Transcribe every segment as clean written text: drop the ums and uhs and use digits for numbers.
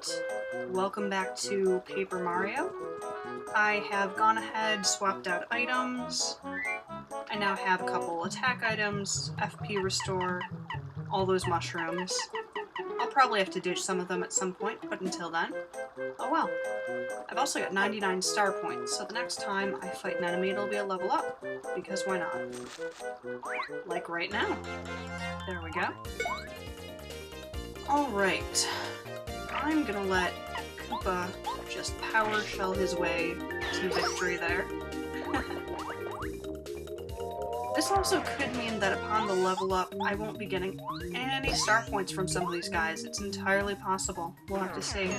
Alright, welcome back to Paper Mario. I have gone ahead, swapped out items. I now have a couple attack items, FP restore, all those mushrooms. I'll probably have to ditch some of them at some point, but until then, oh well. I've also got 99 star points, so the next time I fight an enemy it'll be a level up, because why not? Like right now. There we go. Alright, I'm gonna let Koopa just power shell his way to victory there. This also could mean that upon the level up, I won't be getting any star points from some of these guys. It's entirely possible. We'll have to see.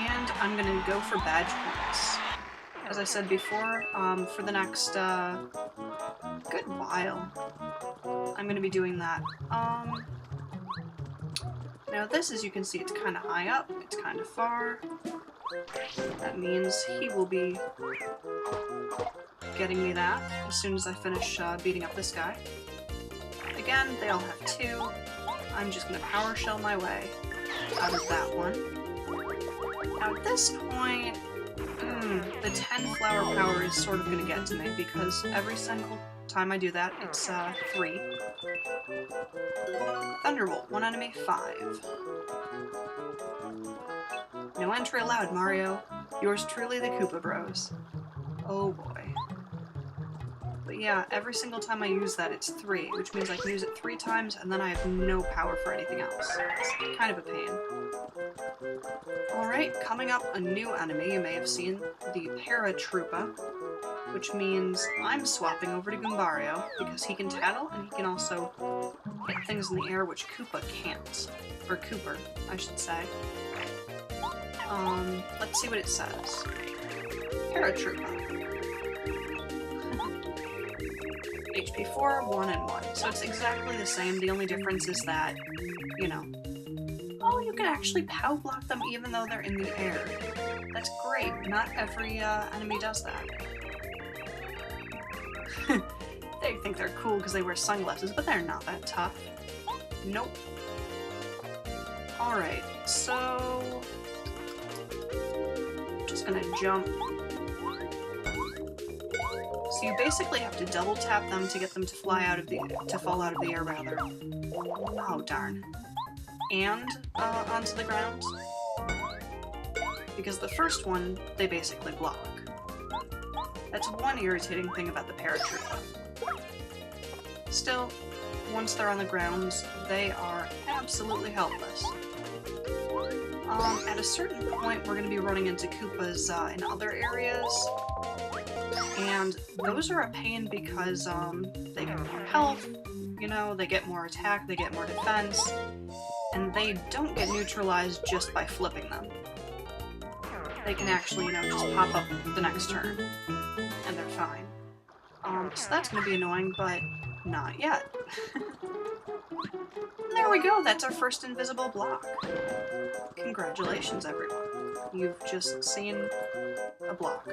And I'm gonna go for badge points. As I said before, for the next, good while, I'm gonna be doing that. Now this, as you can see, it's kind of high up, it's kind of far. That means he will be getting me that as soon as I finish beating up this guy. Again, they all have two. I'm just gonna power shell my way out of that one. Now at this point, the 10 flower power is sort of gonna get to me because every single time I do that, it's 3. Thunderbolt, 1 enemy, 5. No entry allowed, Mario. Yours truly, the Koopa Bros. Oh boy. But yeah, every single time I use that, it's 3, which means I can use it 3 times, and then I have no power for anything else. It's kind of a pain. Alright, coming up, a new enemy you may have seen, the Paratroopa, which means I'm swapping over to Goombario, because he can tattle, and he can also hit things in the air which Koopa can't. Or Cooper, I should say. Let's see what it says. Paratroopa. HP 4, 1, and 1. So it's exactly the same, the only difference is that, you know... Oh, you can actually POW block them even though they're in the air. That's great. Not every enemy does that. They think they're cool because they wear sunglasses, but they're not that tough. Nope. Alright, so... just gonna jump. So you basically have to double tap them to get them to fly out of the fall out of the air rather. Oh darn. And onto the ground. Because the first one, they basically block. That's one irritating thing about the Paratroopa. Still, once they're on the ground, they are absolutely helpless. At a certain point, we're going to be running into Koopas in other areas, and those are a pain because they get more health, you know, they get more attack, they get more defense, and they don't get neutralized just by flipping them. They can actually, you know, just pop up the next turn, and they're fine. So that's going to be annoying, but not yet. There we go, that's our first invisible block. Congratulations, everyone. You've just seen a block.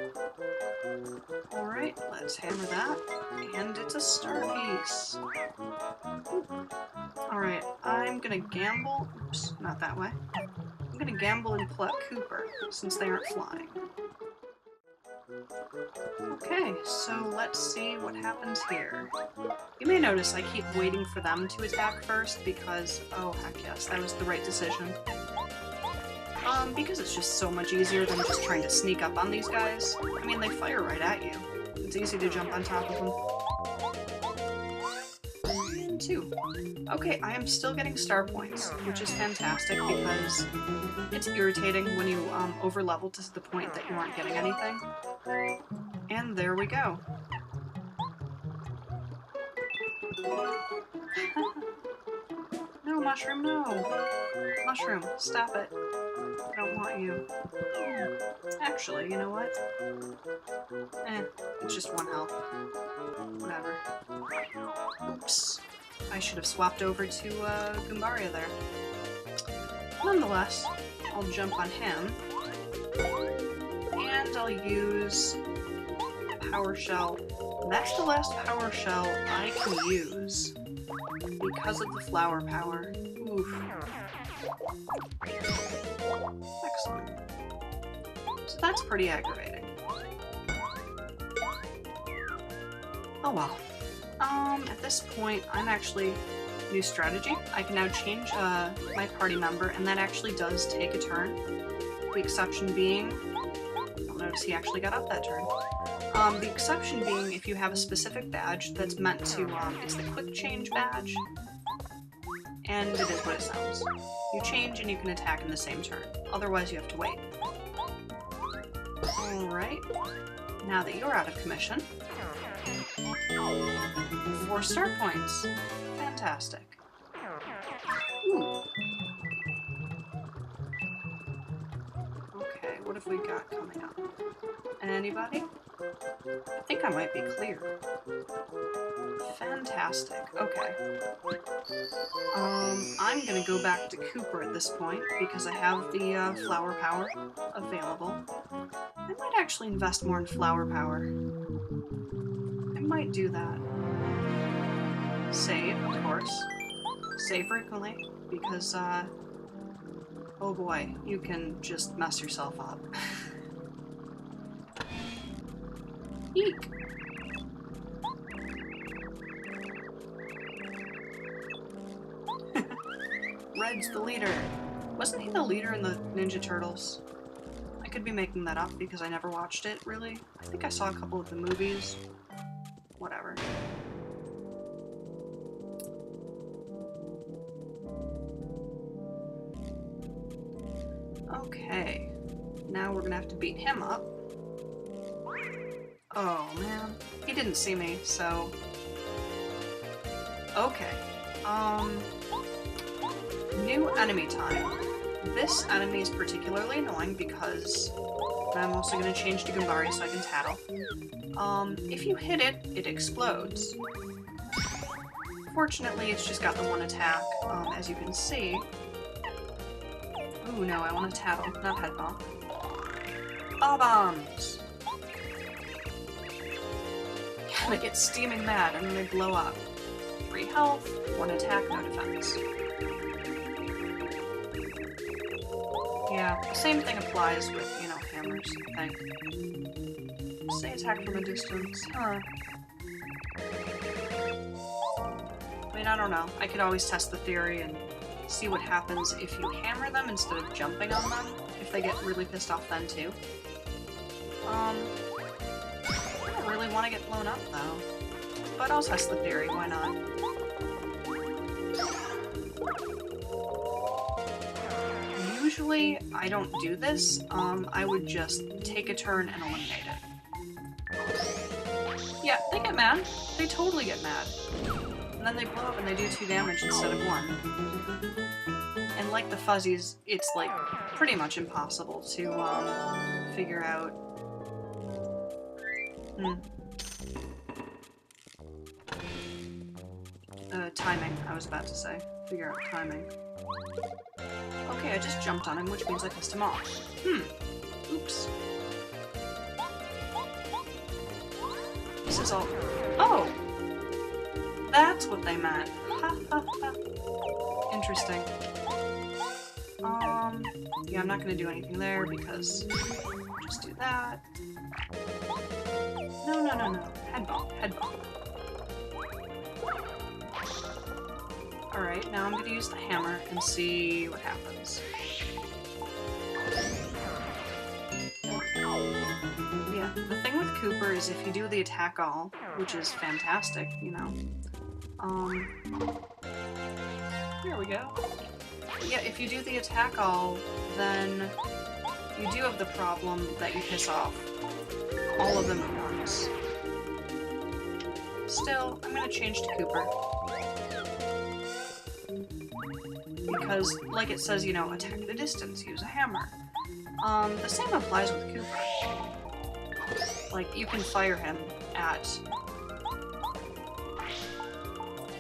Alright, let's hammer that, and it's a star piece. Alright, I'm gonna gamble. Oops, not that way. I'm gonna gamble and pluck Cooper, since they aren't flying. Okay, so let's see what happens here. You may notice I keep waiting for them to attack first because, oh heck yes, that was the right decision. Because it's just so much easier than just trying to sneak up on these guys. I mean, they fire right at you. It's easy to jump on top of them. And 2. Okay, I am still getting star points, which is fantastic because it's irritating when you over-level to the point that you aren't getting anything. And there we go. No, Mushroom, no! Mushroom, stop it. I don't want you. Actually, you know what? It's just 1 health. Whatever. Oops. I should have swapped over to Goombario there. Nonetheless, I'll jump on him. And I'll use Power Shell. That's the last Power Shell I can use. because of the flower power. Oof. Excellent. So that's pretty aggravating. Oh well. At this point, I'm actually... New strategy. I can now change my party member, and that actually does take a turn. The exception being... You'll notice he actually got up that turn. The exception being if you have a specific badge that's meant to... it's the quick change badge. And it is what it sounds. You change and you can attack in the same turn. Otherwise you have to wait. Alright. Now that you're out of commission... 4 star points. Fantastic. Ooh. Okay, what have we got coming up? Anybody? I think I might be clear. Fantastic. Okay. I'm gonna go back to Koopa at this point because I have the flower power available. I might actually invest more in flower power. I might do that. Save, of course. Save frequently, because, oh boy, you can just mess yourself up. Eek! Red's the leader. Wasn't he the leader in the Ninja Turtles? I could be making that up because I never watched it, really. I think I saw a couple of the movies. Whatever. Okay, now we're gonna have to beat him up. Oh man, he didn't see me, so... Okay, new enemy time. This enemy is particularly annoying because I'm also gonna change to Gombari so I can tattle. If you hit it, it explodes. Fortunately, it's just got the one attack, as you can see. Ooh, no, I want to tattle, not head bomb. Bob-ombs! Yeah, they get steaming mad and then they blow up. 3 health, 1 attack, no defense. Yeah, the same thing applies with, you know, hammers, I think. Say attack from a distance, huh. I mean, I don't know. I could always test the theory and see what happens if you hammer them instead of jumping on them, if they get really pissed off then too. I don't really want to get blown up though, but I'll test the theory, why not? Usually I don't do this, I would just take a turn and eliminate it. Yeah, they get mad. They totally get mad. And then they blow up and they do 2 damage instead of 1. And like the fuzzies, it's like pretty much impossible to figure out. Timing, I was about to say. Figure out timing. Okay, I just jumped on him, which means I pissed him off. Oops. This is all... Oh! That's what they meant. Ha ha ha. Interesting. Yeah, I'm not gonna do anything there because... Just do that. No, no, no, no. Head bomb, head bomb. Alright, now I'm gonna use the hammer and see what happens. Yeah, the thing with Koopa is if you do the attack all, which is fantastic, you know. Here we go. Yeah, if you do the attack all, then you do have the problem that you piss off all of the move-ons. Still, I'm gonna change to Koopa. Because, like it says, you know, attack at a distance, use a hammer. The same applies with Koopa. Like, you can fire him at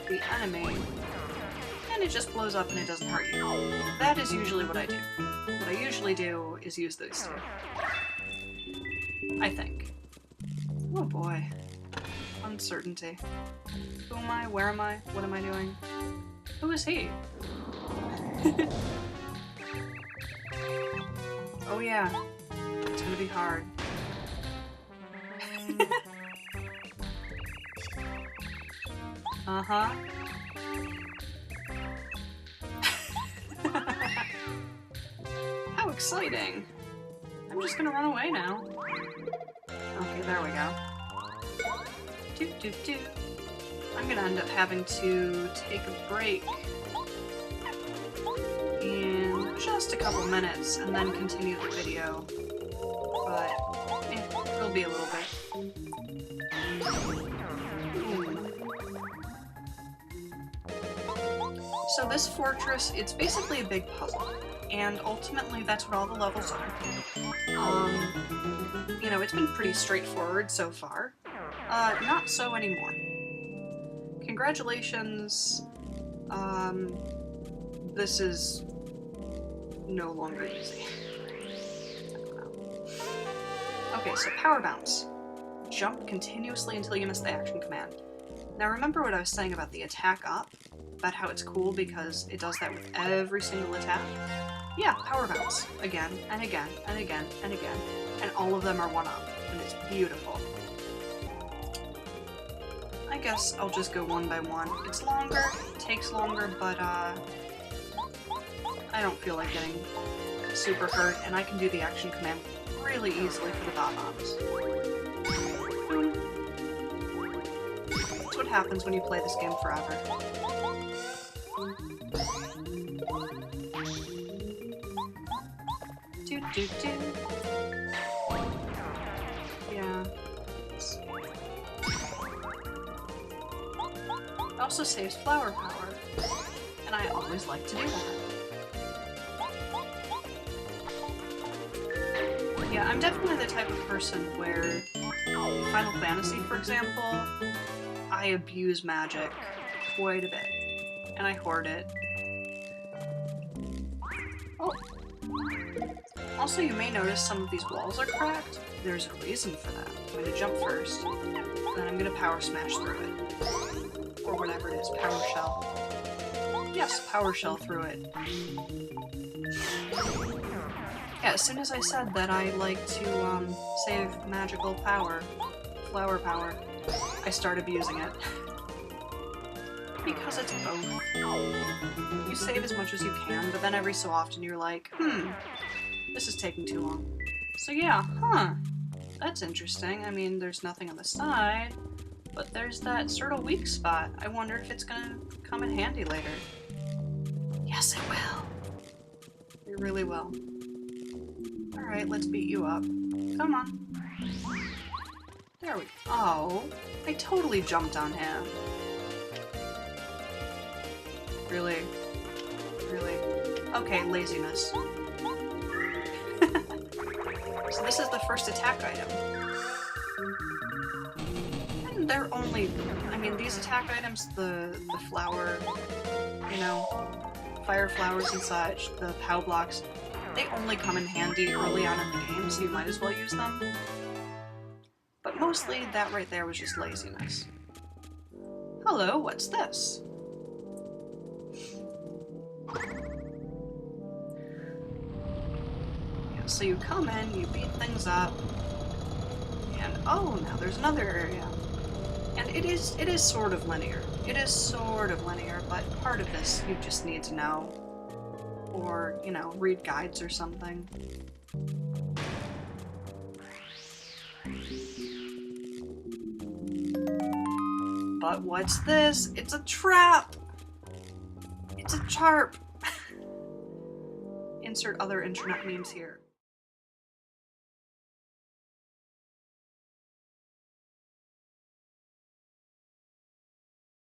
the enemy, and it just blows up and it doesn't hurt you. That is usually what I do. What I usually do is use those two. I think. Oh boy. Uncertainty. Who am I? Where am I? What am I doing? Who is he? Oh yeah, it's gonna be hard. Uh-huh. How exciting! I'm just gonna run away now. Okay, there we go. Doot doot doot. I'm gonna end up having to take a break in just a couple minutes and then continue the video. But, it'll be a little bit. So this fortress, it's basically a big puzzle, and ultimately that's what all the levels are. You know, it's been pretty straightforward so far. Not so anymore. Congratulations, this is no longer easy. Okay, so power bounce. Jump continuously until you miss the action command. Now remember what I was saying about the attack up? About how it's cool because it does that with every single attack? Yeah, power bounce. Again, and again, and again, and again. And all of them are one up, and it's beautiful. I guess I'll just go one by one. It's longer, it takes longer, but I don't feel like getting super hurt, and I can do the action command really easily for the bob-ombs. That's what happens when you play this game forever. Do do do. Yeah. It also saves flower power, and I always like to do that. Yeah, I'm definitely the type of person where, in Final Fantasy, for example, I abuse magic quite a bit, and I hoard it. Oh. Also, you may notice some of these walls are cracked. There's a reason for that. I'm going to jump first, then I'm going to power smash through it. Or whatever it is, power shell. Yes, power shell through it. Yeah, as soon as I said that I like to save magical power, flower power, I start abusing it. Because it's both. You save as much as you can, but then every so often you're like, this is taking too long. So yeah, that's interesting. I mean, there's nothing on the side, but there's that sort of weak spot. I wonder if it's gonna come in handy later. Yes, it will. It really will. Alright, let's beat you up. Come on. There we go. Oh, I totally jumped on him. Really? Really? Okay, laziness. So this is the first attack item. And they're only... I mean, these attack items, the flower, you know, fire flowers and such, the POW blocks, they only come in handy early on in the game, so you might as well use them. But mostly, that right there was just laziness. Hello, what's this? Yeah, so you come in, you beat things up, and oh, now there's another area. And it is sort of linear. It is sort of linear, but part of this you just need to know. Or, you know, read guides or something. But what's this? It's a trap! It's a charp! Insert other internet memes here.